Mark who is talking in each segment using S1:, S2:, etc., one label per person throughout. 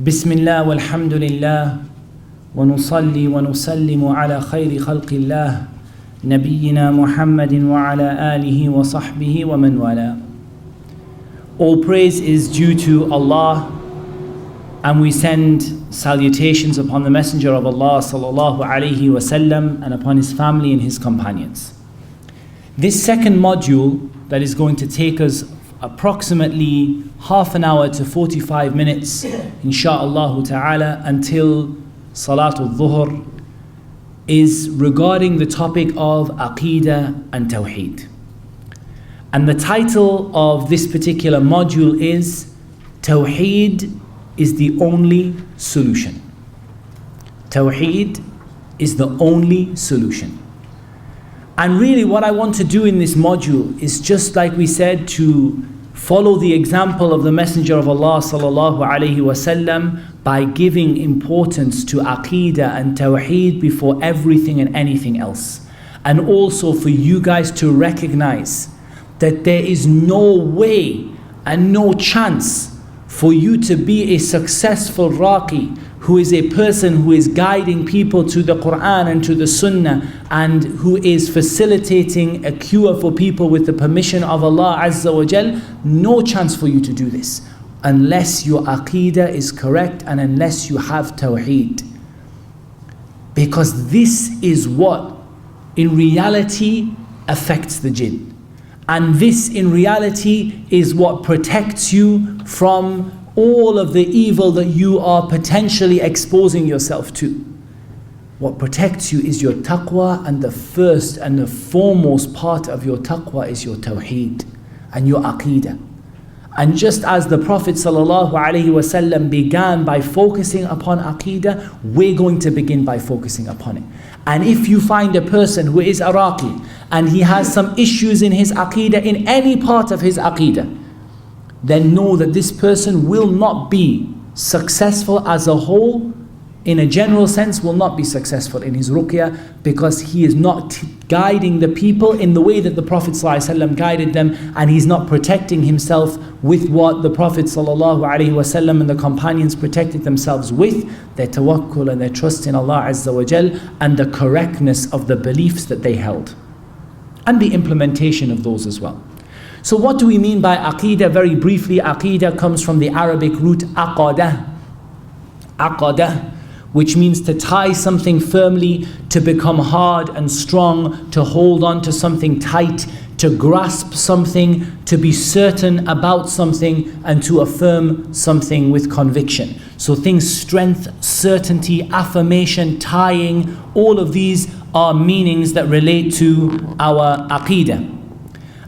S1: بسم الله والحمد لله ونصلي ونسلم على خير خلق الله نبينا محمد وعلى آله وصحبه ومن والاه. All praise is due to Allah, and we send salutations upon the Messenger of Allah sallallahu alaihi wasallam and upon his family and his companions. This second module that is going to take us approximately half an hour to 45 minutes insha'Allah ta'ala until Salatul Dhuhr is regarding the topic of Aqeedah and Tawheed. And the title of this particular module is Tawheed is the only solution. Tawheed is the only solution. And really what I want to do in this module is, just like we said, to follow the example of the Messenger of Allah sallallahu alaihi wasallam by giving importance to Aqeedah and Tawheed before everything and anything else. And also for you guys to recognize that there is no way and no chance for you to be a successful Raqi, who is a person who is guiding people to the Qur'an and to the Sunnah, and who is facilitating a cure for people with the permission of Allah Azza wa Jal. No chance for you to do this unless your Aqeedah is correct and unless you have Tawheed. Because this is what in reality affects the jinn. And this in reality is what protects you from all of the evil that you are potentially exposing yourself to. What protects you is your taqwa, and the first and the foremost part of your taqwa is your Tawheed and your Aqeedah. And just as the Prophet ﷺ began by focusing upon Aqeedah, we're going to begin by focusing upon it. And if you find a person who is Iraqi and he has some issues in his Aqeedah, in any part of his Aqeedah, then know that this person will not be successful as a whole. In a general sense, will not be successful in his Ruqyah, because he is not guiding the people in the way that the Prophet ﷺ guided them, and he's not protecting himself with what the Prophet ﷺ and the companions protected themselves with, their tawakkul and their trust in Allah Azza wa Jal, and the correctness of the beliefs that they held, and the implementation of those as well. So what do we mean by Aqeedah? Very briefly, Aqeedah comes from the Arabic root aqadah, which means to tie something firmly, to become hard and strong, to hold on to something tight, to grasp something, to be certain about something, and to affirm something with conviction. So things, strength, certainty, affirmation, tying, all of these are meanings that relate to our Aqeedah.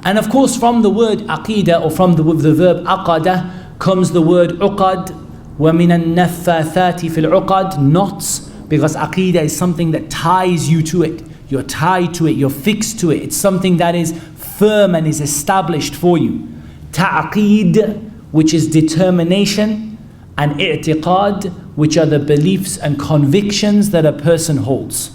S1: And of course, from the word Aqeedah, or from the verb aqadah, comes the word uqad, وَمِنَ النَّفَّاثَاتِ فِي الْعُقَدِ, knots, because Aqeedah is something that ties you to it. You're tied to it, you're fixed to it. It's something that is firm and is established for you. Ta'qeed, which is determination, and i'tiqad, which are the beliefs and convictions that a person holds.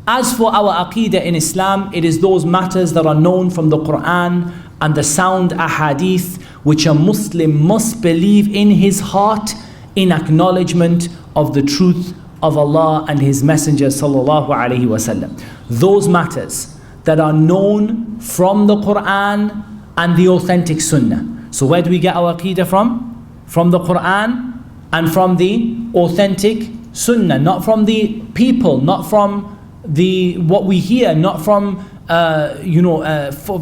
S1: As for our Aqeedah in Islam, it is those matters that are known from the Qur'an and the sound ahadith, which a Muslim must believe in his heart in acknowledgement of the truth of Allah and His Messenger sallallahu alaihi wasallam. Those matters that are known from the Qur'an and the authentic Sunnah. So where do we get our Aqeedah from? From the Qur'an and from the authentic Sunnah, not from the people, not from what we hear, not from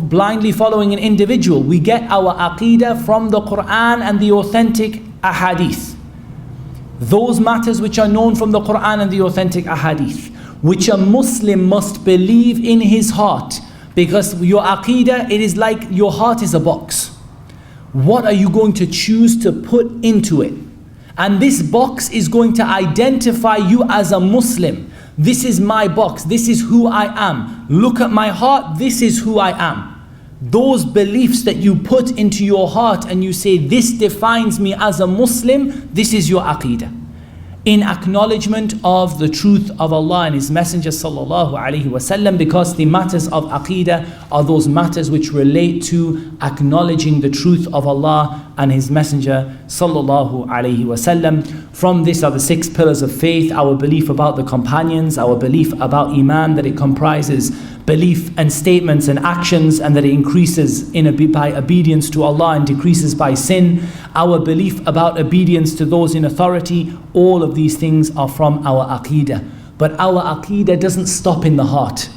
S1: blindly following an individual. We get our Aqeedah from the Qur'an and the authentic ahadith. Those matters which are known from the Qur'an and the authentic ahadith, which a Muslim must believe in his heart. Because your Aqeedah, it is like your heart is a box. What are you going to choose to put into it? And this box is going to identify you as a Muslim. This is my box, this is who I am. Look at my heart, this is who I am. Those beliefs that you put into your heart and you say, this defines me as a Muslim, this is your Aqeedah. in acknowledgement of the truth of Allah and His Messenger sallallahu alaihi wasallam, because the matters of aqeedah are those matters which relate to acknowledging the truth of Allah and His Messenger sallallahu alaihi wasallam. From this are the 6 pillars of faith: our belief about the companions, our belief about Iman, that it comprises belief and statements and actions, and that it increases by obedience to Allah and decreases by sin, our belief about obedience to those in authority. All of these things are from our aqeedah. But our aqeedah doesn't stop in the heart.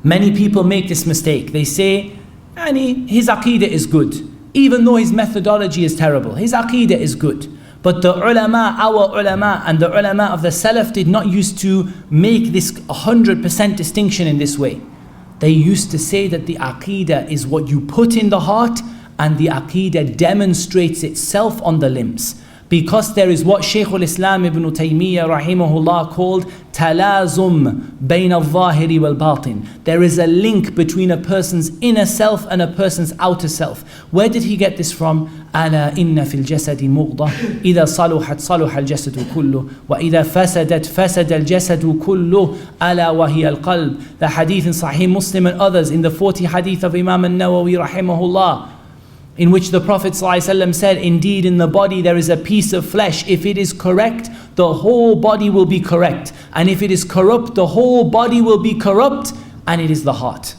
S1: Many people make this mistake. They say, his aqeedah is good, even though his methodology is terrible. His aqeedah is good. But the ulama, our ulama, and the ulama of the Salaf did not used to make this 100% distinction in this way. They used to say that the aqeedah is what you put in the heart, and the aqeedah demonstrates itself on the limbs. Because there is what Shaykh al-Islam Ibn Taymiyyah rahimahullah called talazum bayn al-zahiri wal-batin. There is a link between a person's inner self and a person's outer self. Where did he get this from? Ala inna fil jasadi mughdah idha saluhat saluha al-jasadu kullu wa idha fasadat fasada al-jasadu kullu ala wa hiya al-qalb. The hadith in Sahih Muslim and others, in the 40 hadith of Imam al-Nawawi rahimahullah, in which the Prophet ﷺ said, indeed in the body there is a piece of flesh. If it is correct, the whole body will be correct. And if it is corrupt, the whole body will be corrupt. And it is the heart.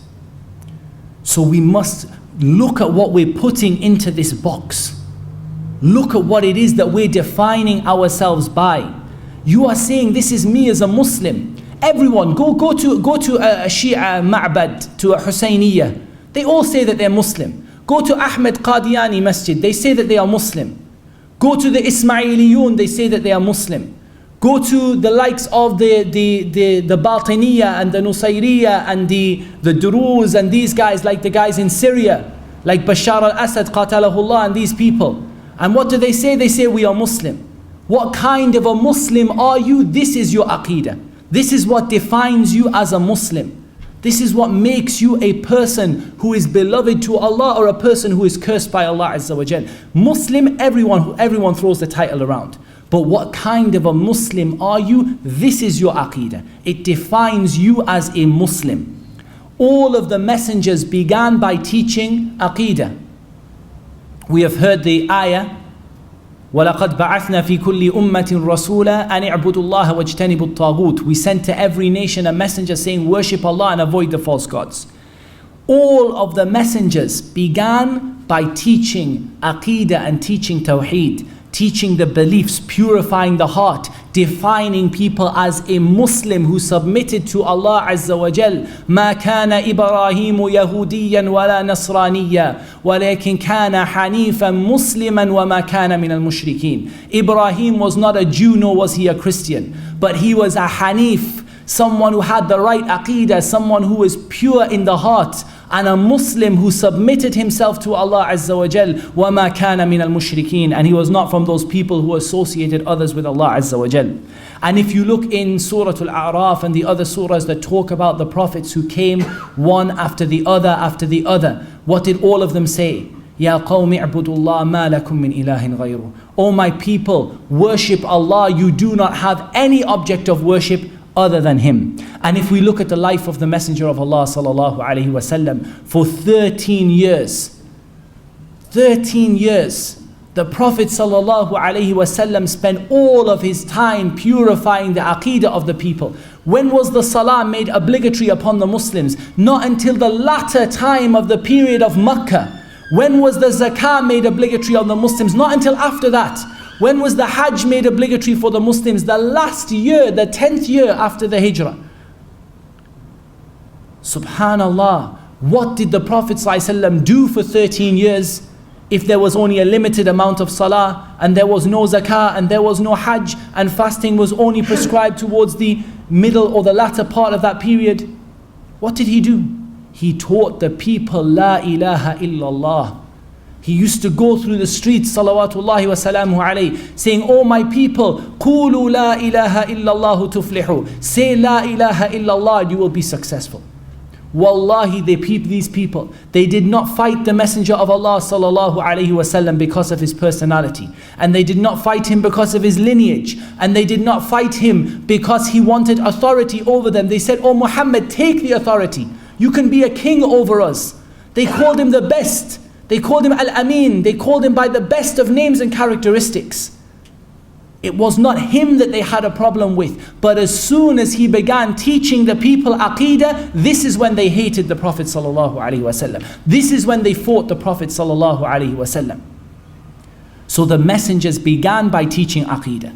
S1: So we must look at what we're putting into this box. Look at what it is that we're defining ourselves by. You are saying, this is me as a Muslim. Everyone, go to a Shia ma'bad, to a Hussayniyah. They all say that they're Muslim. Go to Ahmed Qadiani Masjid, they say that they are Muslim. Go to the Ismailiyun, they say that they are Muslim. Go to the likes of the Batiniyah and the Nusayriyah and the Duruz and these guys, like the guys in Syria, like Bashar al-Assad qatalahullah, and these people. And what do they say? They say we are Muslim. What kind of a Muslim are you? This is your aqeedah. This is what defines you as a Muslim. This is what makes you a person who is beloved to Allah, or a person who is cursed by Allah Azza wa Jal. Muslim, everyone throws the title around. But what kind of a Muslim are you? This is your aqeedah. It defines you as a Muslim. All of the messengers began by teaching aqeedah. We have heard the ayah, وَلَقَدْ بَعَثْنَا فِي كُلِّ أُمَّةٍ رَسُولًا أَنِ اعْبُدُوا اللَّهَ وَاجْتَنِبُوا الطَّاغُوتِ. We sent to every nation a messenger saying, worship Allah and avoid the false gods. All of the messengers began by teaching aqeedah and teaching Tawheed, teaching the beliefs, purifying the heart, defining people as a Muslim who submitted to Allah Azza wa Jal. ما كان إبراهيم يهوديا ولا نصرانيا ولكن كان حنيفا مسلما وما كان من المشركين. Ibrahim was not a Jew, nor was he a Christian, but he was a Hanif, someone who had the right aqeedah, someone who was pure in the heart, and a Muslim who submitted himself to Allah Azza wa Jal. وَمَا كَانَ مِنَ الْمُشْرِكِينَ. And he was not from those people who associated others with Allah Azza wa Jal. And if you look in Surah Al-A'raf and the other surahs that talk about the prophets who came one after the other, what did all of them say? يَا قَوْمِ اعْبُدُوا اللَّهَ مَا لَكُم مِّنْ إِلَهٍ غَيْرُهُ. O my people, worship Allah, you do not have any object of worship other than Him. And if we look at the life of the Messenger of Allah sallallahu alaihi wasallam, for 13 years, the Prophet sallallahu alaihi wasallam spent all of his time purifying the aqeedah of the people. When was the salah made obligatory upon the Muslims? Not until the latter time of the period of Makkah. When was the zakah made obligatory on the Muslims? Not until after that. When was the Hajj made obligatory for the Muslims? The last year, the 10th year after the Hijrah. Subhanallah, what did the Prophet ﷺ do for 13 years if there was only a limited amount of salah, and there was no zakah, and there was no Hajj, and fasting was only prescribed towards the middle or the latter part of that period? What did he do? He taught the people La ilaha illallah. He used to go through the streets, salawatullahi wa salamu alayhi, saying, "O my people, qulu la ilaha illallah tuflihu." Say La ilaha illallah, you will be successful. Wallahi, these people, they did not fight the Messenger of Allah sallallahu alaihi wasallam because of his personality, and they did not fight him because of his lineage, and they did not fight him because he wanted authority over them. They said, "Oh Muhammad, take the authority. You can be a king over us." They called him the best. They called him Al-Amin. They called him by the best of names and characteristics. It was not him that they had a problem with. But as soon as he began teaching the people Aqidah, this is when they hated the Prophet sallallahu alaihi wasallam. This is when they fought the Prophet sallallahu alaihi wasallam. So the messengers began by teaching Aqidah.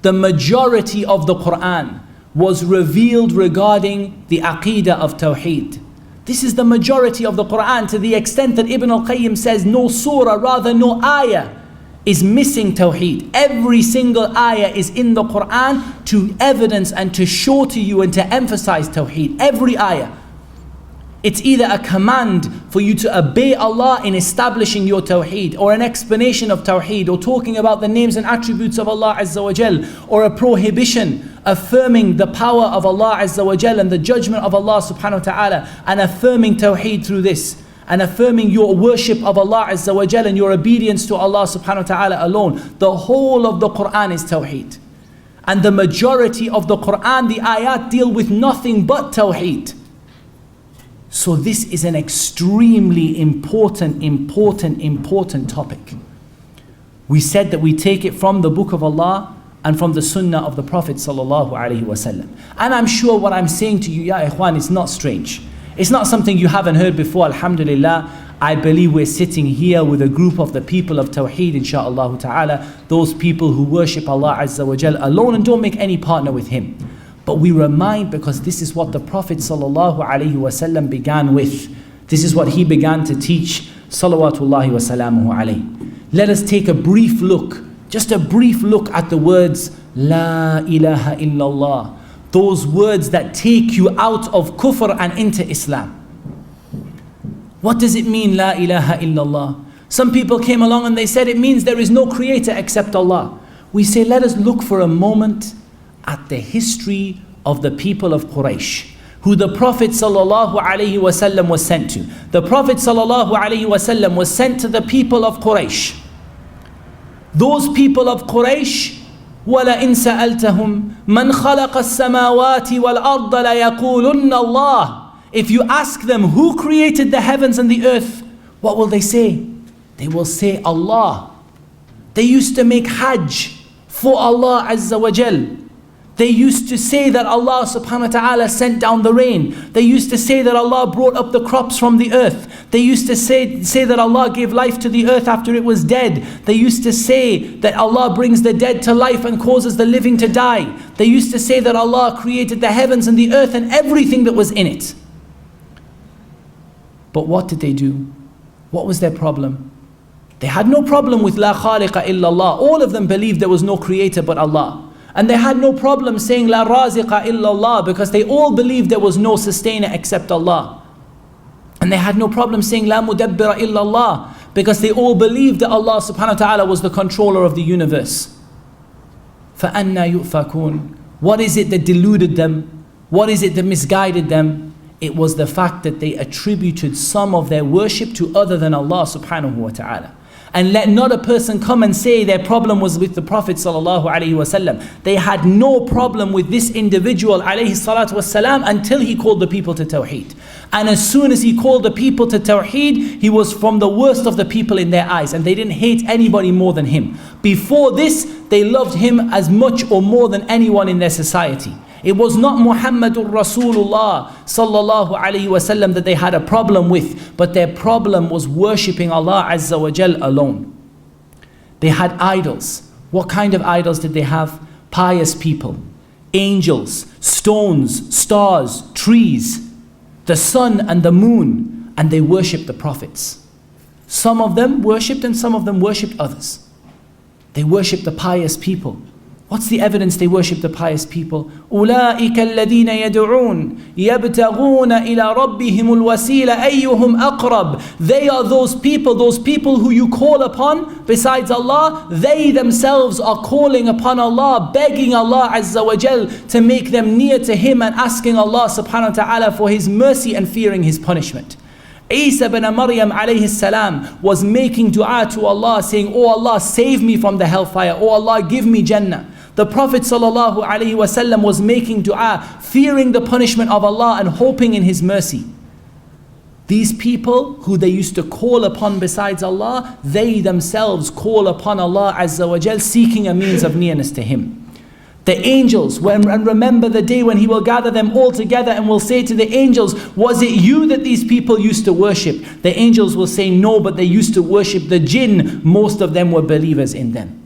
S1: The majority of the Qur'an was revealed regarding the Aqidah of Tawheed. This is the majority of the Qur'an, to the extent that Ibn al-Qayyim says no surah, rather no ayah, is missing Tawheed. Every single ayah is in the Qur'an to evidence and to show to you and to emphasize Tawheed. Every ayah. It's either a command for you to obey Allah in establishing your Tawheed, or an explanation of Tawheed, or talking about the names and attributes of Allah Azza wa Jal, or a prohibition affirming the power of Allah Azza wa Jal and the judgment of Allah subhanahu wa ta'ala, and affirming Tawheed through this, and affirming your worship of Allah Azza wa Jal and your obedience to Allah subhanahu wa ta'ala alone. The whole of the Qur'an is Tawheed. And the majority of the Qur'an, the ayat, deal with nothing but Tawheed. So this is an extremely important topic. We said that we take it from the Book of Allah and from the Sunnah of the Prophet sallallahu alaihi wasallam. And I'm sure what I'm saying to you, ya ikhwan, is not strange. It's not something you haven't heard before, alhamdulillah. I believe we're sitting here with a group of the people of Tawheed, insha'Allah ta'ala, those people who worship Allah Azza wa Jal alone and don't make any partner with Him. But we remind, because this is what the Prophet sallallahu alaihi wasallam began with. This is what he began to teach, salawatullahi wa salamuhu alayhi. Let us take a brief look, just a brief look at the words, La ilaha illallah. Those words that take you out of kufr and into Islam. What does it mean, La ilaha illallah? Some people came along and they said it means there is no creator except Allah. We say, let us look for a moment at the history of the people of Quraysh, who the Prophet sallallahu alaihi wasallam was sent to. The Prophet sallallahu alaihi wasallam was sent to the people of Quraysh. Those people of Quraysh, وَلَئِن سَأَلْتَهُمْ مَنْ خَلَقَ السَّمَاوَاتِ وَالْأَرْضَ لَيَقُولُنَّ اللَّهِ. If you ask them who created the heavens and the earth, what will they say? They will say Allah. They used to make Hajj for Allah Azza wa Jal. They used to say that Allah subhanahu wa ta'ala sent down the rain. They used to say that Allah brought up the crops from the earth. They used to say that Allah gave life to the earth after it was dead. They used to say that Allah brings the dead to life and causes the living to die. They used to say that Allah created the heavens and the earth and everything that was in it. But what did they do? What was their problem? They had no problem with La khaliqa illallah. All of them believed there was no creator but Allah. And they had no problem saying La raziqa illallah, because they all believed there was no sustainer except Allah. And they had no problem saying La mudabbira illallah, because they all believed that Allah subhanahu wa ta'ala was the controller of the universe. فَأَنَّا يُؤْفَكُونَ. What is it that deluded them? What is it that misguided them? It was the fact that they attributed some of their worship to other than Allah subhanahu wa ta'ala. And let not a person come and say their problem was with the Prophet sallallahu alaihi wasallam. They had no problem with this individual alayhi salatu wasalam until he called the people to Tawheed. And as soon as he called the people to Tawheed, he was from the worst of the people in their eyes, and they didn't hate anybody more than him. Before this, they loved him as much or more than anyone in their society. It was not Muhammadur Rasulullah sallallahu alaihi wasallam that they had a problem with, but their problem was worshipping Allah Azza wa Jal alone. They had idols. What kind of idols did they have? Pious people, angels, stones, stars, trees, the sun and the moon, and they worshipped the prophets. Some of them worshipped and some of them worshipped others. They worshipped the pious people. What's the evidence they worship the pious people? أُولَٰئِكَ الَّذِينَ يَدْعُونَ يَبْتَغُونَ إِلَىٰ رَبِّهِمُ الْوَسِيلَ أَيُّهُمْ أَقْرَبُ. They are those people who you call upon besides Allah. They themselves are calling upon Allah, begging Allah Azza wa Jal to make them near to Him and asking Allah subhanahu wa ta'ala for His mercy and fearing His punishment. Isa bin Maryam alayhi salam was making dua to Allah saying, "Oh Allah, save me from the hellfire. Oh Allah, give me Jannah." The Prophet sallallahu alaihi wasallam was making dua, fearing the punishment of Allah and hoping in His mercy. These people who they used to call upon besides Allah, they themselves call upon Allah Azza wa Jal, seeking a means of nearness to Him. The angels, and remember the day when He will gather them all together and will say to the angels, "Was it you that these people used to worship?" The angels will say, "No, but they used to worship the jinn. Most of them were believers in them."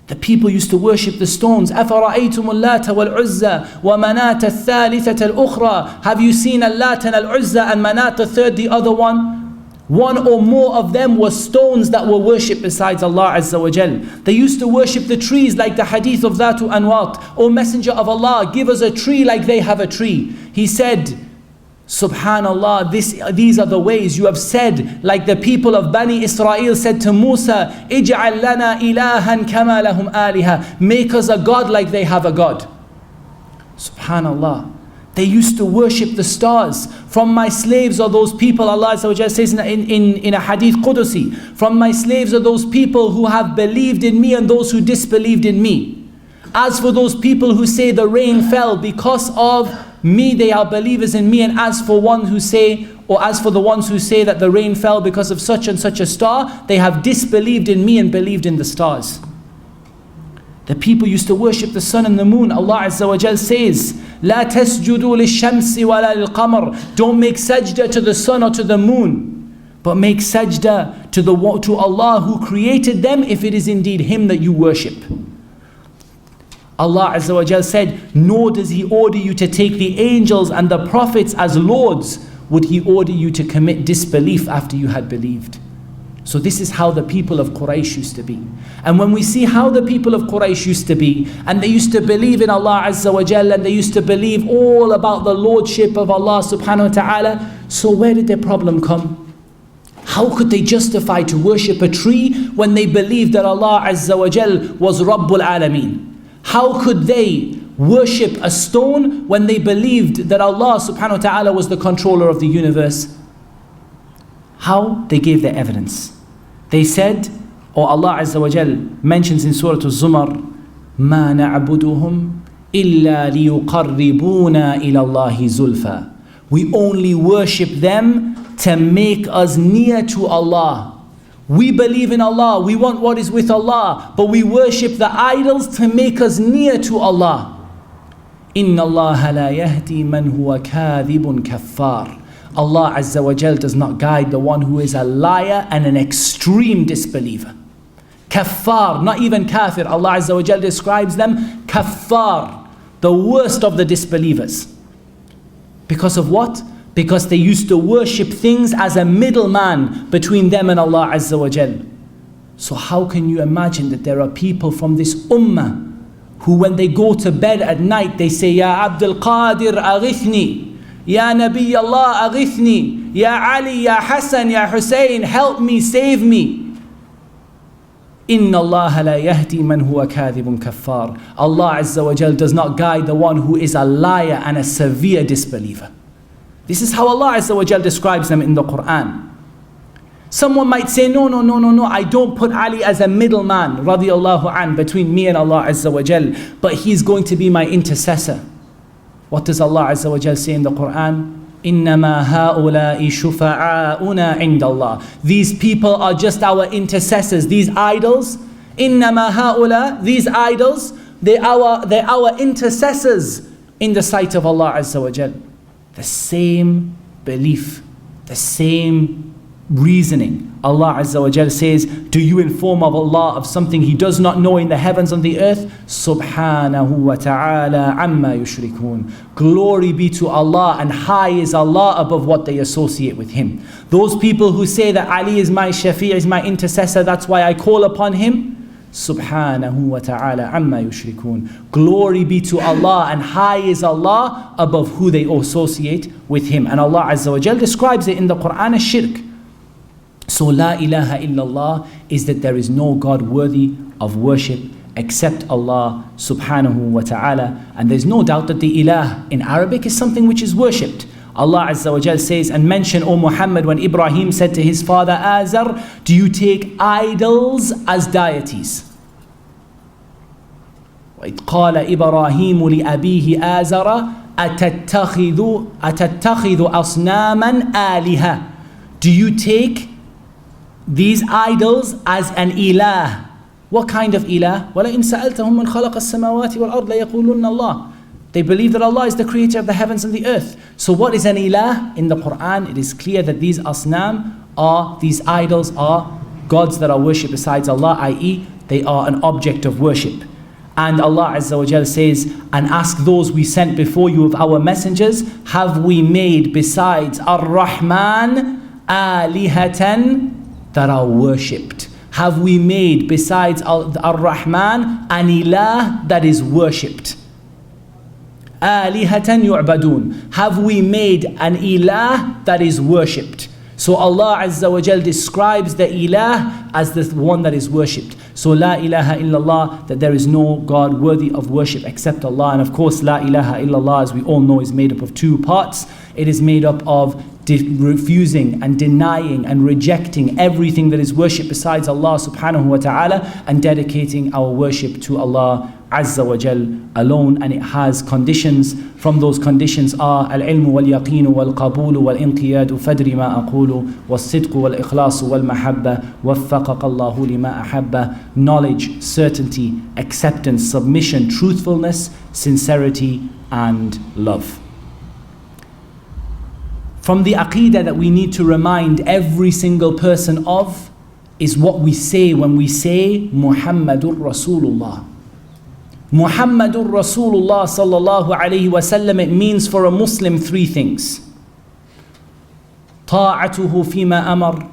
S1: The people used to worship the stones. أَفَرَأَيْتُمُ اللَّاتَ وَالْعُزَّى وَمَنَاةَ الثَّالِثَةَ الْأُخْرَى. Have you seen Al-Lat and Al-Uzza and Manat the third, the other one? One or more of them were stones that were worshipped besides Allah Azza wa Jal. They used to worship the trees like the hadith of Dhatu Anwat. "O Messenger of Allah, give us a tree like they have a tree." He said, Subhanallah, these are the ways you have said, like the people of Bani Israel said to Musa, "Ij'al lana ilahan kama lahum aliha." Make us a God like they have a God. Subhanallah. They used to worship the stars. "From my slaves are those people," Allah Azza wa Jalla says in a hadith Qudusi, "From my slaves are those people who have believed in me and those who disbelieved in me. As for those people who say the rain fell because of me, they are believers in me. And as for the ones who say that the rain fell because of such and such a star, they have disbelieved in me and believed in the stars." The people used to worship the sun and the moon. Allah Azza wa Jal says, "La tasjudu lish-shamsi wa la lil-qamar." Don't make sajda to the sun or to the moon, but make sajda to Allah who created them, if it is indeed Him that you worship. Allah Azza wa Jal said, "Nor does He order you to take the angels and the prophets as lords. Would He order you to commit disbelief after you had believed?" So this is how the people of Quraysh used to be. And when we see how the people of Quraysh used to be, and they used to believe in Allah Azza wa Jal, and they used to believe all about the lordship of Allah subhanahu wa ta'ala, so where did their problem come? How could they justify to worship a tree when they believed that Allah Azza wa Jal was Rabbul Alameen? How could they worship a stone when they believed that Allah subhanahu wa ta'ala was the controller of the universe? How? They gave their evidence. They said, or Allah Azza wa Jal mentions in Surah Al-Zumar, "Ma na'buduhum illa liyuqarribuna ila Allahi zulfa." We only worship them to make us near to Allah. We believe in Allah, we want what is with Allah, but we worship the idols to make us near to Allah. Inna Allah la yahdi man huwa kadhibun kaffar. Allah Azza wa Jal does not guide the one who is a liar and an extreme disbeliever. Kaffar, not even kafir. Allah Azza wa Jal describes them kaffar, the worst of the disbelievers. Because of what? Because they used to worship things as a middleman between them and Allah Azza wa Jal. So how can you imagine that there are people from this ummah who when they go to bed at night they say, "Ya Abdul Qadir aghithni, Ya Nabi Allah aghithni, Ya Ali, Ya Hassan, Ya Hussein, help me, save me." Inna Allah la yahdi man huwa kadhibun kaffar. Allah Azza wa Jal does not guide the one who is a liar and a severe disbeliever. This is how Allah Azza wa Jal describes them in the Qur'an. Someone might say, no, I don't put Ali as a middleman, radiyallahu an, between me and Allah Azza wa Jal, but he's going to be my intercessor. What does Allah Azza wa Jal say in the Qur'an? إِنَّمَا هَؤُلَاءِ شُفَعَاؤُنَا عِنْدَ اللَّهِ. These people are just our intercessors. These idols, إِنَّمَا هَؤُلَاء, these idols, they're our intercessors in the sight of Allah Azza wa Jal. The same belief, the same reasoning. Allah Azza wa Jal says, "Do you inform of Allah of something He does not know in the heavens and the earth?" Subhanahu wa ta'ala amma yushrikun. Glory be to Allah, and high is Allah above what they associate with Him. Those people who say that Ali is my shafi', is my intercessor, that's why I call upon him, Subhanahu wa ta'ala amma yushrikun. Glory be to Allah, and high is Allah above who they associate with Him. And Allah Azza wa Jal describes it in the Qur'an as shirk. So La ilaha illallah is that there is no God worthy of worship except Allah subhanahu wa ta'ala. And there's no doubt that the ilah in Arabic is something which is worshipped. Allah Azza wa Jal says, and mention, O Muhammad, when Ibrahim said to his father Azar, do you take idols as deities? وَإِذْ قَالَ إِبْرَاهِيمُ لِأَبِيهِ آزَرَ أَتَتَّخِذُ أَصْنَامًا آلِهَةً. Do you take these idols as an ilah? What kind of ilah? وَلَئِنْ سَأَلْتَهُمْ مَنْ خَلَقَ السَّمَاوَاتِ وَالْأَرْضِ لَيَقُولُنَّ اللَّهِ. They believe that Allah is the creator of the heavens and the earth. So what is an ilah? In the Qur'an, it is clear that these asnam are, these idols are gods that are worshipped besides Allah, i.e. they are an object of worship. And Allah Azza wa Jal says, and ask those we sent before you of our messengers, have we made besides Ar-Rahman alihatan, that are worshipped? Have we made besides Ar-Rahman an ilah that is worshipped? Alihatan yu'badun. Have we made an ilah that is worshipped? So Allah Azza wa Jal describes the ilah as the one that is worshipped. So La ilaha illallah, that there is no God worthy of worship except Allah. And of course La ilaha illallah, as we all know, is made up of two parts. It is made up of refusing and denying and rejecting everything that is worshipped besides Allah subhanahu wa ta'ala, and dedicating our worship to Allah Azza wa Jal alone. And it has conditions. From those conditions are al-ilmu wal-yaqinu wal-qabulu wal-inqiyadu fadri ma aqulu wal-sidqu wal-ikhlasu wal-mahabba waffaqaka Allahu lima ahabba. Knowledge, certainty, acceptance, submission, truthfulness, sincerity and love. From the aqeedah that we need to remind every single person of is what we say when we say Muhammadur Rasulullah. Muhammadur Rasulullah sallallahu alayhi wa sallam, it means for a Muslim three things. Ta'atuhu fima amar,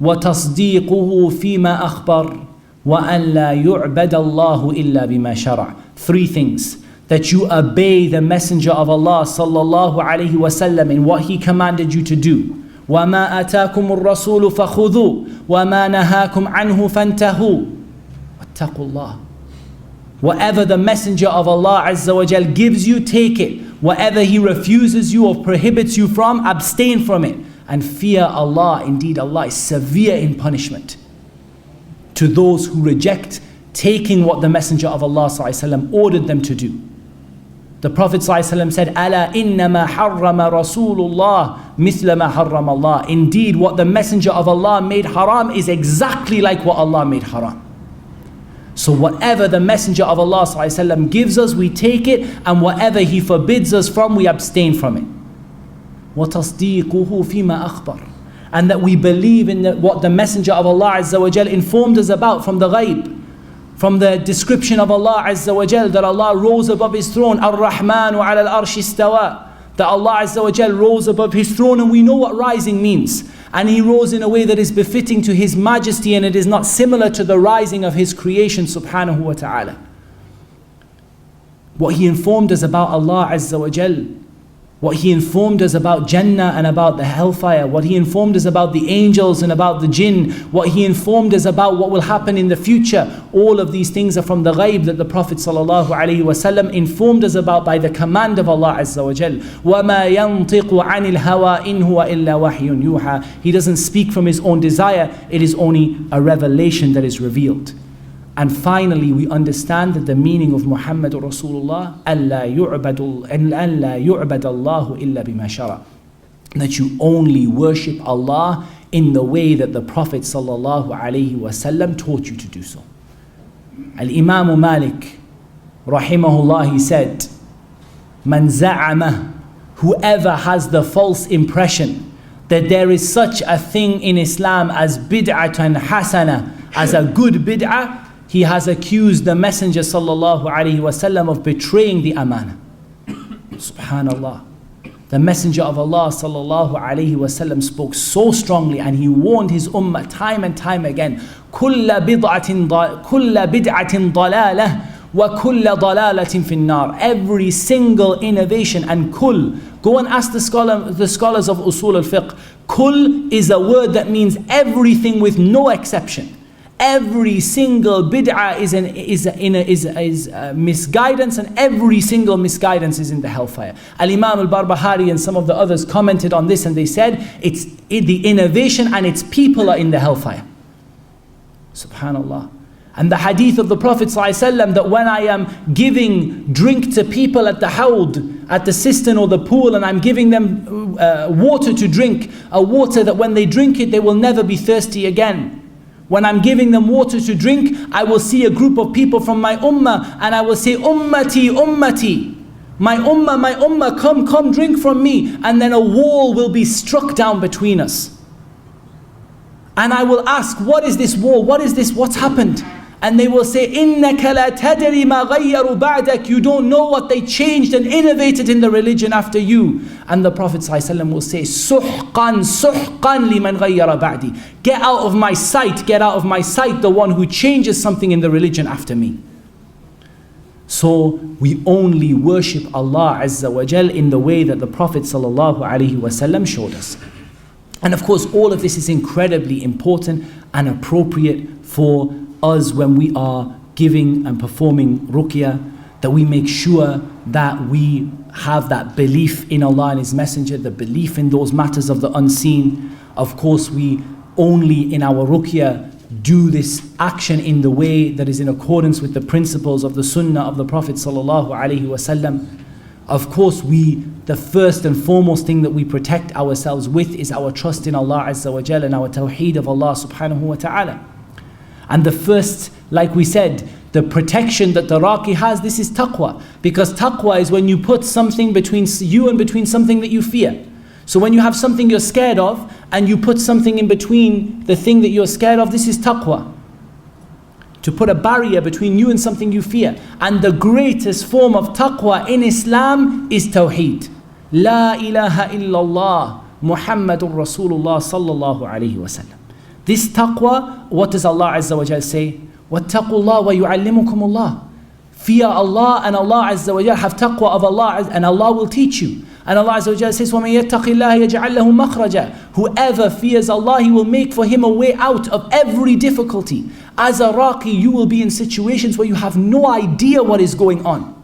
S1: wa tasdeequhu fima akhbar, wa an la yu'bad Allahu illa bima shara'. Three things. That you obey the Messenger of Allah sallallahu alayhi wa sallam in what he commanded you to do. وَمَا أَتَاكُمُ الرَّسُولُ فَخُذُوا وَمَا نَهَاكُمْ عَنْهُ فَانْتَهُوا وَاتَّقُوا اللَّهِ. Whatever the Messenger of Allah Azza wa Jal gives you, take it. Whatever he refuses you or prohibits you from, abstain from it. And fear Allah. Indeed, Allah is severe in punishment to those who reject taking what the Messenger of Allah sallallahu alaihi wasallam ordered them to do. The Prophet ﷺ said, أَلَا إِنَّمَا حَرَّمَ رَسُولُ اللَّهِ مِثْلَ مَا حَرَّمَ اللَّهِ. Indeed, what the Messenger of Allah made haram is exactly like what Allah made haram. So whatever the Messenger of Allah ﷺ gives us, we take it, and whatever he forbids us from, we abstain from it. وَتَصْدِيقُهُ فِيمَا أَخْبَرَ. And that we believe in what the Messenger of Allah Azza wa Jal informed us about from the ghaib. From the description of Allah Azza wa Jal, that Allah rose above his throne, Ar-Rahmanu ala al-arshi istawa, that Allah Azza wa Jal rose above his throne, and we know what rising means. And he rose in a way that is befitting to his majesty, and it is not similar to the rising of his creation subhanahu wa ta'ala. What he informed us about Allah Azza wa Jal, what he informed us about Jannah and about the hellfire, what he informed us about the angels and about the jinn, what he informed us about what will happen in the future, all of these things are from the ghaib that the Prophet ﷺ informed us about by the command of Allah Azza wa Jal. وَمَا يَنْطِقُ عَنِ الْهَوَىٰ إِنْ هُوَ إِلَّا وَحْيٌ يُوحَىٰ. He doesn't speak from his own desire, it is only a revelation that is revealed. And finally, we understand that the meaning of Muhammadur Rasulullah, أَلَّا يُعْبَدَ اللَّهُ إِلَّا بِمَا شَرَعَ. That you only worship Allah in the way that the Prophet sallallahu alaihi wasallam taught you to do so. Al-Imam Malik, rahimahullah, he said, Man za'ama, whoever has the false impression that there is such a thing in Islam as bid'atan hasana, as a good bid'ah, he has accused the Messenger sallallahu alaihi wasallam of betraying the amana. Subhanallah. The Messenger of Allah sallallahu alayhi wasallam spoke so strongly, and he warned his ummah time and time again, كُلَّ بِدْعَةٍ ضَلَالَةٍ وَكُلَّ ضَلَالَةٍ فِي النَّارِ. Every single innovation, and kul, go and ask the scholars of usul al-fiqh. Kul is a word that means everything with no exception. Every single bid'ah is misguidance, and every single misguidance is in the hellfire. Al-Imam al-Barbahari and some of the others commented on this, and they said it's the innovation and its people are in the hellfire. Subhanallah. And the hadith of the Prophet ﷺ, that when I am giving drink to people at the hawd, at the cistern or the pool, and I'm giving them water to drink, a water that when they drink it, they will never be thirsty again. When I'm giving them water to drink, I will see a group of people from my ummah, and I will say, Ummati, Ummati. My ummah, come drink from me. And then a wall will be struck down between us. And I will ask, what is this wall? What is this? What's happened? And they will say, إِنَّكَ لَا تَدْرِ مَا غَيَّرُوا بَعْدَكَ. You don't know what they changed and innovated in the religion after you. And the Prophet ﷺ will say, سُحْقًا لِمَنْ غَيَّرَ بَعْدِي. Get out of my sight, the one who changes something in the religion after me. So we only worship Allah Azza wa Jal in the way that the Prophet ﷺ showed us. And of course, all of this is incredibly important and appropriate for us when we are giving and performing ruqyah, that we make sure that we have that belief in Allah and His Messenger, the belief in those matters of the unseen. Of course, we only in our ruqyah do this action in the way that is in accordance with the principles of the sunnah of the Prophet sallallahu alaihi wasallam. Of course, the first and foremost thing that we protect ourselves with is our trust in Allah Azza wa Jalla and our Tawheed of Allah subhanahu wa ta'ala. And the first, like we said, the protection that the Raqi has, this is taqwa. Because taqwa is when you put something between you and between something that you fear. So when you have something you're scared of, and you put something in between the thing that you're scared of, this is taqwa. To put a barrier between you and something you fear. And the greatest form of taqwa in Islam is Tawheed. La ilaha illallah Muhammadur Rasulullah sallallahu alayhi wa sallam. This taqwa, what does Allah Azza wa Jal say? وَاتَّقُوا اللَّهَ وَيُعَلِّمُكُمُ اللَّهِ. Fear Allah, and Allah Azza wa Jal, have taqwa of Allah, and Allah will teach you. And Allah Azza wa Jal says, وَمَن يَتَّقِ اللَّهَ يَجْعَلْ لَهُ مَخْرَجًا. Whoever fears Allah, He will make for him a way out of every difficulty. As a Raqi, you will be in situations where you have no idea what is going on.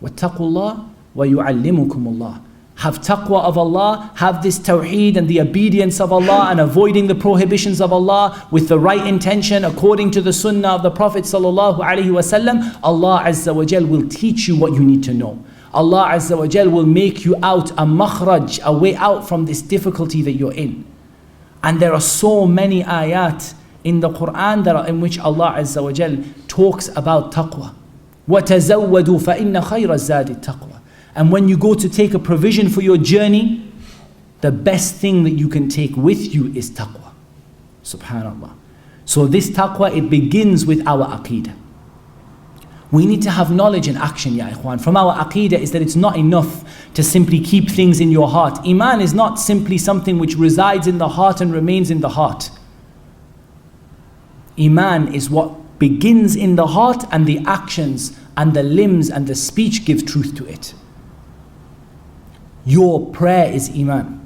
S1: وَاتَّقُوا اللَّهَ وَيُعَلِّمُكُمُ اللَّهِ. Have taqwa of Allah, have this tawheed and the obedience of Allah, and avoiding the prohibitions of Allah with the right intention according to the sunnah of the Prophet sallallahu alaihi wasallam. Allah Azza wa Jal will teach you what you need to know. Allah Azza wa Jal will make you out a makhraj, a way out from this difficulty that you're in. And there are so many ayat in the Qur'an in which Allah Azza wa Jal talks about taqwa. وَتَزَوَّدُوا فَإِنَّ خَيْرَ الزَّادِ التَّقْوَى. And when you go to take a provision for your journey, the best thing that you can take with you is taqwa. Subhanallah. So this taqwa, it begins with our aqeedah. We need to have knowledge and action, ya ikhwan. From our aqeedah is that it's not enough to simply keep things in your heart. Iman is not simply something which resides in the heart and remains in the heart. Iman is what begins in the heart, and the actions and the limbs and the speech give truth to it. Your prayer is iman.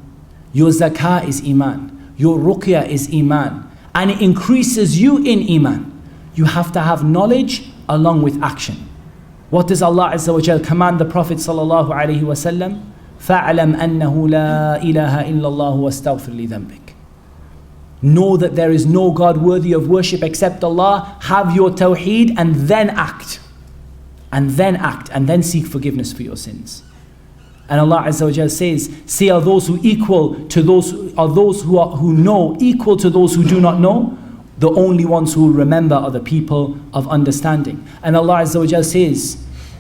S1: Your zakah is iman. Your ruqyah is iman. And it increases you in iman. You have to have knowledge along with action. What does Allah Azza wa Jal command the Prophet sallallahu alaihi wasallam? فَاعْلَمْ أَنَّهُ لَا إِلَهَ إِلَّا اللَّهُ وَاسْتَغْفِرْ لِذَنْبِكَ. Know that there is no God worthy of worship except Allah. Have your tawheed, and then act. And then seek forgiveness for your sins. And Allah Azza wa Jal says, say, are those who know equal to those who do not know? The only ones who will remember are the people of understanding. And Allah Azza wa Jal says,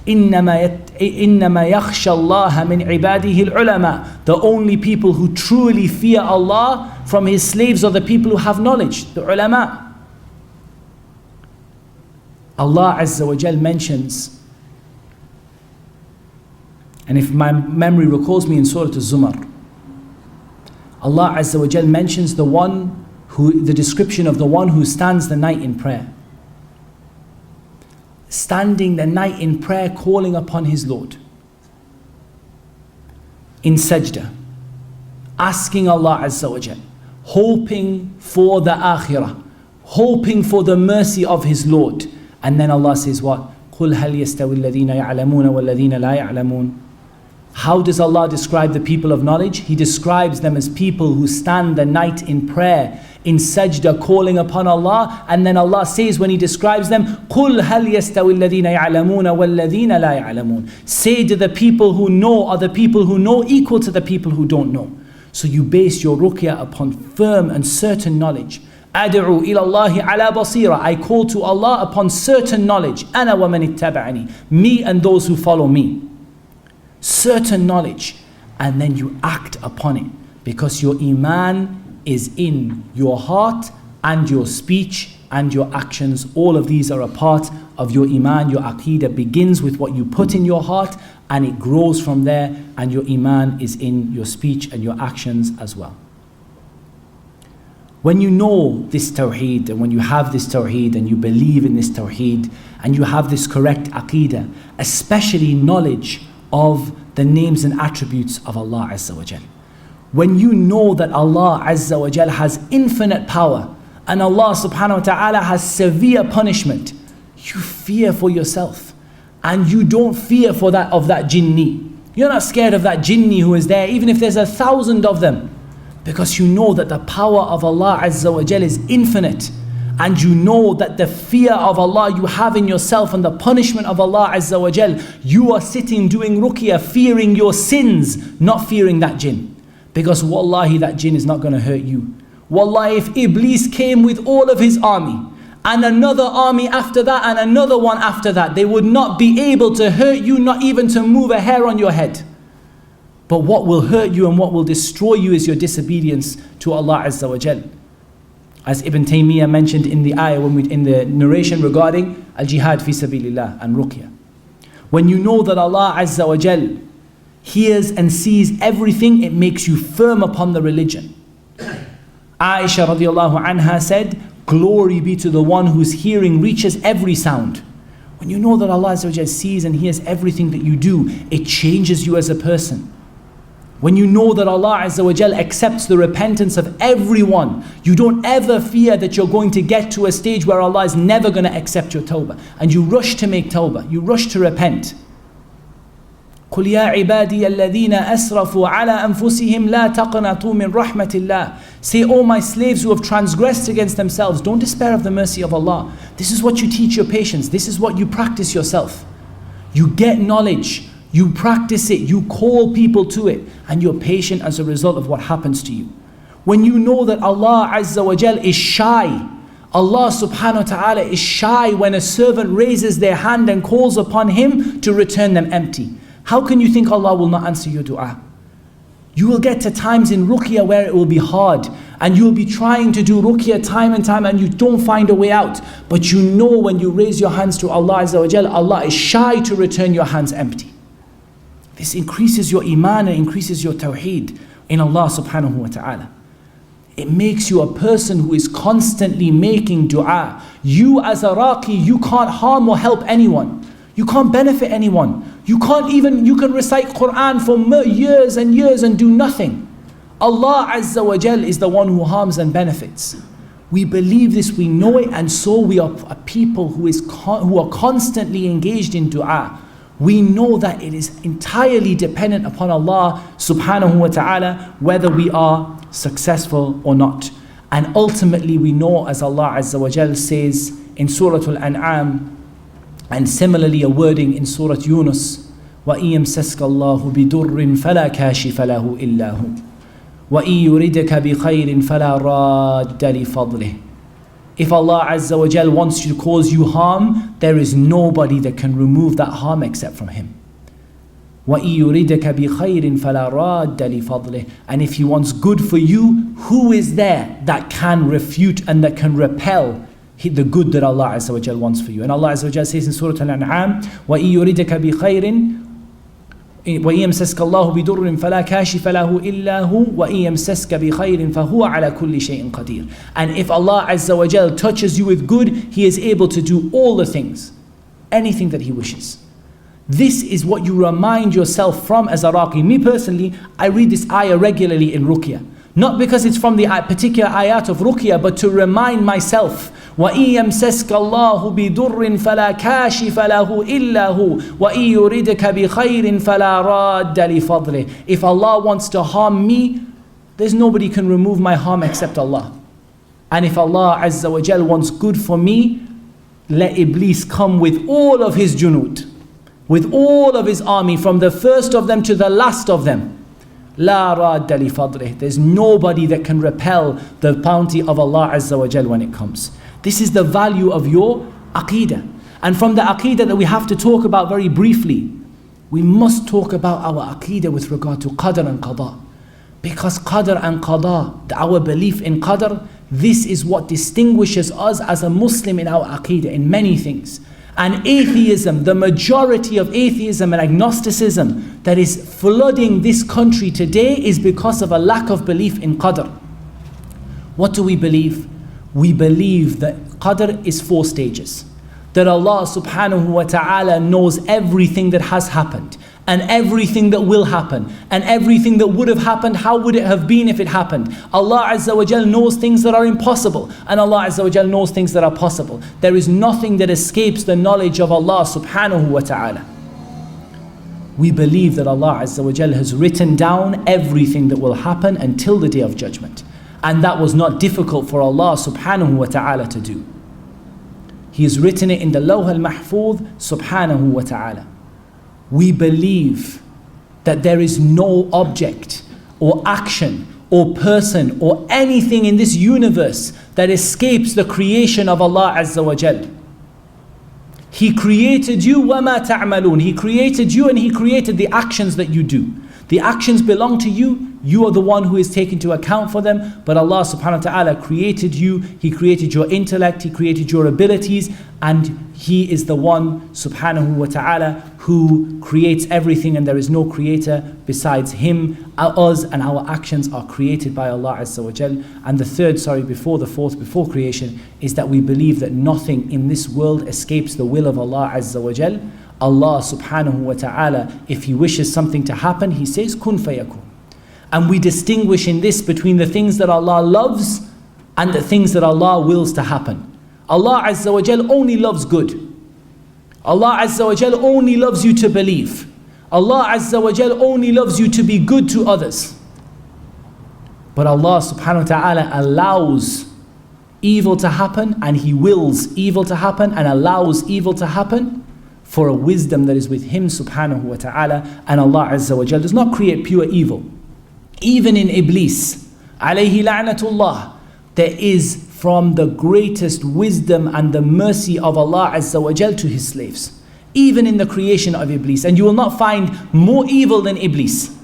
S1: إِنَّمَا يَخْشَى اللَّهَ مِنْ عِبَادِهِ الْعُلَمَاء. The only people who truly fear Allah from His slaves are the people who have knowledge, the ulama. Allah Azza wa Jal mentions And if my memory recalls me, in Surah Az-Zumar, Allah Azza wa Jal mentions the description of the one who stands the night in prayer. Standing the night in prayer, calling upon his Lord. In sajda, asking Allah Azza wa Jal, hoping for the akhirah, hoping for the mercy of his Lord. And then Allah says what? قُلْ هَلْ يَسْتَوِي الَّذِينَ يَعْلَمُونَ وَالَّذِينَ لَا يَعْلَمُونَ. How does Allah describe the people of knowledge? He describes them as people who stand the night in prayer, in sajda, calling upon Allah. And then Allah says when He describes them, قُلْ هَلْ يَسْتَوِي الَّذِينَ يَعْلَمُونَ وَالَّذِينَ لَا يَعْلَمُونَ. Say to the people who know, are the people who know equal to the people who don't know? So you base your ruqyah upon firm and certain knowledge. أَدْعُوا إِلَى اللَّهِ عَلَى بَصِيرَةٍ. I call to Allah upon certain knowledge. أَنَا وَمَنِ اتَّبَعَنِي. Me and those who follow me. Certain knowledge, and then you act upon it, because your iman is in your heart and your speech and your actions. All of these are a part of your iman. Your aqeedah begins with what you put in your heart, and it grows from there, and your iman is in your speech and your actions as well. When you know this Tawheed, and when you have this Tawheed and you believe in this Tawheed and you have this correct aqeedah, especially knowledge of the names and attributes of Allah Azza wa Jal. When you know that Allah Azza wa Jal has infinite power and Allah subhanahu wa ta'ala has severe punishment, you fear for yourself, and you don't fear for that of that jinni. You're not scared of that jinni who is there, even if there's 1,000 of them, because you know that the power of Allah Azza wa Jal is infinite. And you know that the fear of Allah you have in yourself and the punishment of Allah Azza wa Jal, you are sitting doing ruqyah, fearing your sins, not fearing that jinn. Because wallahi, that jinn is not going to hurt you. Wallahi, if Iblis came with all of his army, and another army after that, and another one after that, they would not be able to hurt you, not even to move a hair on your head. But what will hurt you and what will destroy you is your disobedience to Allah Azza wa Jal. As Ibn Taymiyyah mentioned in the ayah, in the narration regarding al-jihad fi sabilillah and ruqyah. When you know that Allah Azza wa Jal hears and sees everything, it makes you firm upon the religion. Aisha radiallahu anha said, glory be to the one whose hearing reaches every sound. When you know that Allah Azza wa Jal sees and hears everything that you do, it changes you as a person. When you know that Allah Azza wa Jal accepts the repentance of everyone, you don't ever fear that you're going to get to a stage where Allah is never going to accept your tawbah. And you rush to make tawbah, you rush to repent. قُلْ يَا عِبَادِيَ الَّذِينَ أَسْرَفُوا عَلَىٰ أَنفُسِهِمْ لَا تَقْنَطُوا مِنْ رَحْمَةِ اللَّهِ. Say, O my slaves who have transgressed against themselves, don't despair of the mercy of Allah. This is what you teach your patients. This is what you practice yourself. You get knowledge. You practice it, you call people to it, and you're patient as a result of what happens to you. When you know that Allah Azza wa Jal is shy, Allah subhanahu wa ta'ala is shy when a servant raises their hand and calls upon Him to return them empty. How can you think Allah will not answer your dua? You will get to times in ruqyah where it will be hard, and you'll be trying to do ruqyah time and time, and you don't find a way out. But you know when you raise your hands to Allah Azza wa Jal, Allah is shy to return your hands empty. This increases your iman and increases your tawheed in Allah subhanahu wa ta'ala. It makes you a person who is constantly making dua. You as a raqi, you can't harm or help anyone. You can't benefit anyone. You can recite Qur'an for years and years and do nothing. Allah Azza wa Jal is the one who harms and benefits. We believe this, we know it, and so we are a people who are constantly engaged in dua. We know that it is entirely dependent upon Allah subhanahu wa ta'ala whether we are successful or not. And ultimately we know, as Allah Azza wa Jal says in Surah Al-An'am, and similarly a wording in Surah Yunus, وَإِن يَمْسَسْكَ اللَّهُ بِضُرٍّ فَلَا كَاشِفَ لَهُ إِلَّا هُوَ وَإِن يُرِدْكَ بِخَيْرٍ فَلَا رَادَّ لِفَضْلِهِ. If Allah Azza wa Jal wants to cause you harm, there is nobody that can remove that harm except from Him. وَإِن يُرِدْكَ بِخَيْرٍ فَلَا رَادَّ لِفَضْلِهِ. And if He wants good for you, who is there that can refute and that can repel the good that Allah Azza wa Jal wants for you? And Allah Azza wa Jal says in Surah Al-An'am, وَإِن يُرِدْكَ بِخَيْرٍ وَإِن يَمْسَسْكَ اللَّهُ بِضُرٍّ فَلَا كَاشِفَ لَهُ إِلَّا هُوَ وَإِن يَمْسَسْكَ بِخَيْرٍ فَهُوَ عَلَى كُلِّ شَيْءٍ قَدِيرٌ. And if Allah Azza wa Jal touches you with good, He is able to do all the things, anything that He wishes. This is what you remind yourself from as a raqi. Me personally, I read this ayah regularly in Ruqyah. Not because it's from the particular ayat of Ruqyah, but to remind myself, وَإِن يَمْسَسْكَ اللَّهُ بِضُرٍّ فَلَا كَاشِفَ لَهُ إِلَّا هُوَ وَإِن يُرِدْكَ بِخَيْرٍ فَلَا رَادَّ لِفَضْلِهِ. If Allah wants to harm me, there's nobody can remove my harm except Allah. And if Allah Azza wa Jal wants good for me, let Iblis come with all of his junud, with all of his army, from the first of them to the last of them. La radda li fadlih. There's nobody that can repel the bounty of Allah Azza wa Jal when it comes. This is the value of your aqeedah. And from the aqeedah that we have to talk about very briefly, we must talk about our aqeedah with regard to qadr and qada. Because qadr and qada, our belief in qadr, this is what distinguishes us as a Muslim in our aqeedah in many things. And atheism, the majority of atheism and agnosticism that is flooding this country today is because of a lack of belief in qadr. What do we believe? We believe that qadr is 4 stages. That Allah subhanahu wa ta'ala knows everything that has happened, and everything that will happen, and everything that would have happened, how would it have been if it happened. Allah Azza wa Jal knows things that are impossible, and Allah Azza wa Jal knows things that are possible. There is nothing that escapes the knowledge of Allah subhanahu wa ta'ala. We believe that Allah Azza wa Jal has written down everything that will happen until the Day of Judgment. And that was not difficult for Allah subhanahu wa ta'ala to do. He has written it in the Lawh al-Mahfuz subhanahu wa ta'ala. We believe that there is no object or action or person or anything in this universe that escapes the creation of Allah Azza wa Jal. He created you, وَمَا تَعْمَلُونَ. He created you and He created the actions that you do. The actions belong to you. You are the one who is taken to account for them. But Allah subhanahu wa ta'ala created you. He created your intellect. He created your abilities. And He is the one subhanahu wa ta'ala who creates everything. And there is no creator besides Him. Us and our actions are created by Allah Azza wa Jal. And the fourth, before creation, is that we believe that nothing in this world escapes the will of Allah Azza wa Jal. Allah subhanahu wa ta'ala, if He wishes something to happen, He says, kun fayakun. And we distinguish in this between the things that Allah loves and the things that Allah wills to happen. Allah Azza wa Jal only loves good. Allah Azza wa Jal only loves you to believe. Allah Azza wa Jal only loves you to be good to others. But Allah subhanahu wa ta'ala allows evil to happen, and He wills evil to happen and allows evil to happen for a wisdom that is with Him subhanahu wa ta'ala. And Allah Azza wa Jal does not create pure evil. Even in Iblis, alayhi la'natullah, there is from the greatest wisdom and the mercy of Allah Azza wa Jal to His slaves. Even in the creation of Iblis. And you will not find more evil than Iblis.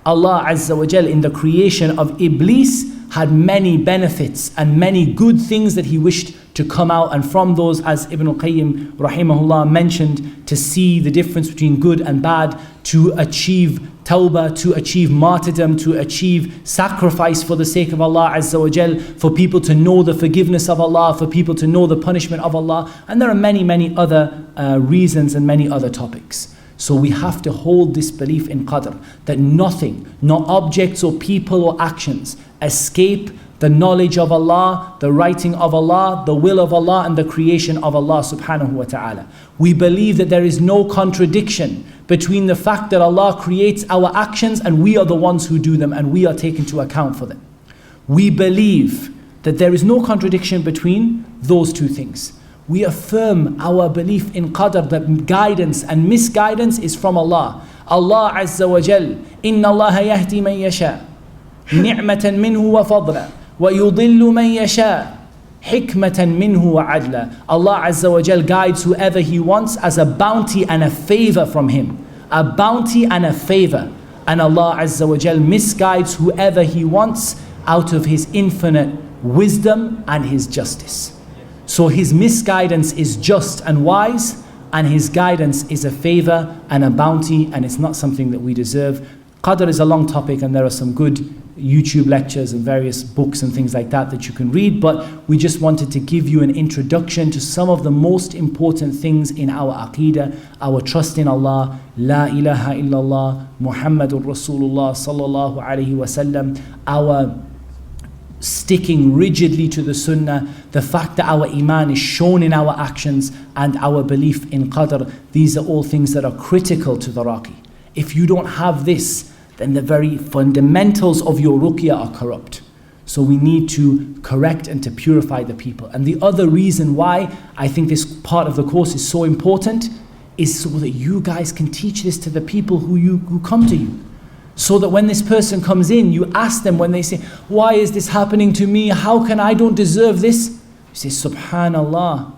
S1: Allah Azza wa Jal in the creation of Iblis had many benefits and many good things that He wished to come out, and from those, as Ibn al-Qayyim rahimahullah mentioned, to see the difference between good and bad, to achieve tawbah, to achieve martyrdom, to achieve sacrifice for the sake of Allah Azza wa Jal, for people to know the forgiveness of Allah, for people to know the punishment of Allah, and there are many other reasons and many other topics. So we have to hold this belief in qadr, that nothing, not objects or people or actions, escape the knowledge of Allah, the writing of Allah, the will of Allah, and the creation of Allah subhanahu wa ta'ala. We believe that there is no contradiction between the fact that Allah creates our actions and we are the ones who do them and we are taken to account for them. We believe that there is no contradiction between those two things. We affirm our belief in qadr, that guidance and misguidance is from Allah. Allah Azza wa Jal, Inna Allah yahdi man yasha, ni'matan minhu wa fadla, wa yudillu man yasha, hikmatan minhu wa adla. Allah Azza wa Jal guides whoever He wants as a bounty and a favor from Him. A bounty and a favor. And Allah Azza wa Jal misguides whoever He wants out of His infinite wisdom and His justice. So His misguidance is just and wise. and His guidance is a favor and a bounty, and it's not something that we deserve. Qadr is a long topic, and there are some good YouTube lectures and various books and things like that you can read, but we just wanted to give you an introduction to some of the most important things in our aqeedah, our trust in Allah, La ilaha illallah, Muhammadur Rasulullah sallallahu alayhi wasallam, our sticking rigidly to the sunnah, the fact that our iman is shown in our actions, and our belief in qadr. These are all things that are critical to the raqi. If you don't have this, then the very fundamentals of your ruqyah are corrupt. So we need to correct and to purify the people. And the other reason why I think this part of the course is so important is so that you guys can teach this to the people who come to you. So that when this person comes in, you ask them, when they say, why is this happening to me? How can I don't deserve this? You say, Subhanallah.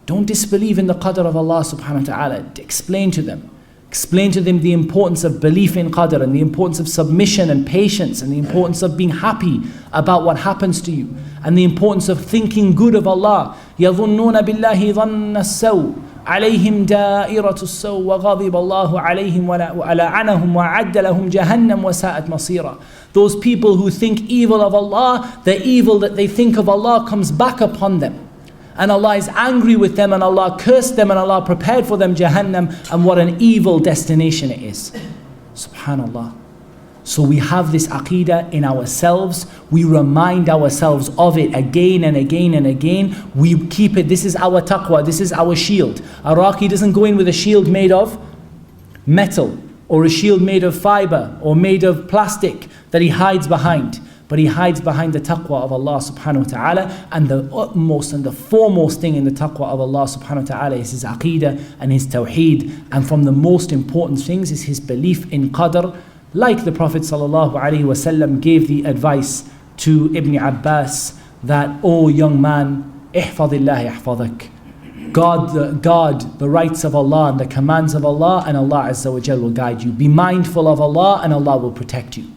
S1: Don't disbelieve in the qadr of Allah subhanahu wa ta'ala. Explain to them. Explain to them the importance of belief in qadr, and the importance of submission and patience, and the importance of being happy about what happens to you, and the importance of thinking good of Allah. يَظُنُّونَ بِاللَّهِ ظَنَّ السَّوْءِ عليهم دائرة السوء وغضب الله عليهم ولعنهم وأعد لهم جهنم وساءت مصيرا. Those people who think evil of Allah, the evil that they think of Allah comes back upon them. And Allah is angry with them, and Allah cursed them, and Allah prepared for them Jahannam, and what an evil destination it is. Subhanallah. So we have this aqeedah in ourselves. We remind ourselves of it again and again and again. We keep it. This is our taqwa. This is our shield. A raqi doesn't go in with a shield made of metal, or a shield made of fiber, or made of plastic that he hides behind. But he hides behind the taqwa of Allah subhanahu wa ta'ala, and the utmost and the foremost thing in the taqwa of Allah subhanahu wa ta'ala is his aqeedah and his tawheed. And from the most important things is his belief in qadr. Like the Prophet sallallahu alaihi wasallam gave the advice to Ibn Abbas that, oh young man, ihfadillah yahfadak. Guard the rights of Allah and the commands of Allah, and Allah Azza wa Jal will guide you. Be mindful of Allah, and Allah will protect you.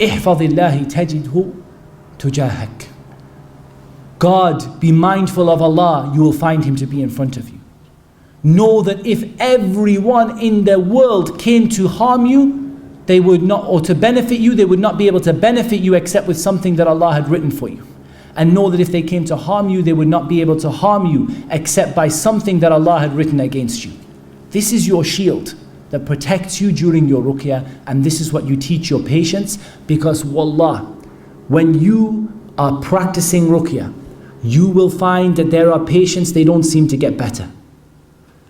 S1: Ihfadillahi tajidhu tujahak. God, be mindful of Allah, you will find Him to be in front of you. Know that if everyone in the world came to harm you, they would not, or to benefit you, they would not be able to benefit you except with something that Allah had written for you. And know that if they came to harm you, they would not be able to harm you except by something that Allah had written against you. This is your shield that protects you during your ruqyah, and this is what you teach your patients, because wallah, when you are practicing ruqyah, you will find that there are patients, they don't seem to get better.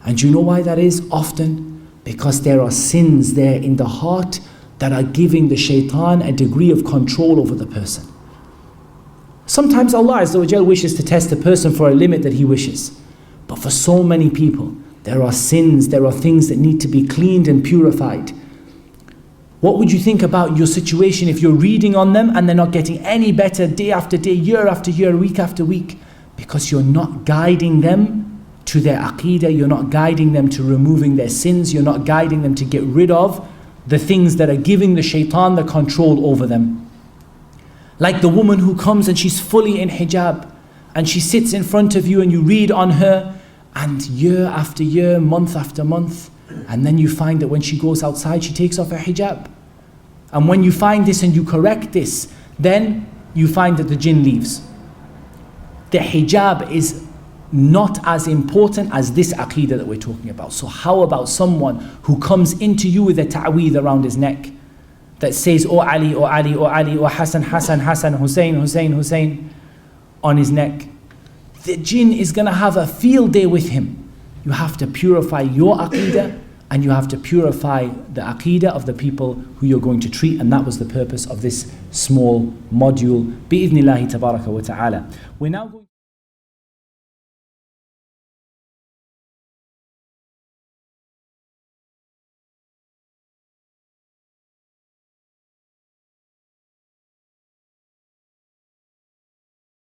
S1: And you know why that is? Often because there are sins there in the heart that are giving the shaitan a degree of control over the person. Sometimes Allah Azza wa Jal wishes to test a person for a limit that He wishes. But for so many people, there are sins, there are things that need to be cleaned and purified. What would you think about your situation if you're reading on them and they're not getting any better day after day, year after year, week after week? Because you're not guiding them to their aqeedah, you're not guiding them to removing their sins, you're not guiding them to get rid of the things that are giving the shaitan the control over them. Like the woman who comes and she's fully in hijab, and she sits in front of you and you read on her, and year after year, month after month, and then you find that when she goes outside, she takes off her hijab. And when you find this and you correct this, then you find that the jinn leaves. The hijab is not as important as this aqeedah that we're talking about. So how about someone who comes into you with a ta'weed around his neck that says, "O Ali, O Ali, O Ali, O Hassan, Hassan, Hassan, Hussein, Hussein, Hussein," on his neck? The jinn is going to have a field day with him. You have to purify your aqeedah, and you have to purify the aqeedah of the people who you're going to treat. And that was the purpose of this small module. Bi-idhnillahi tabaraka wa ta'ala. We're now going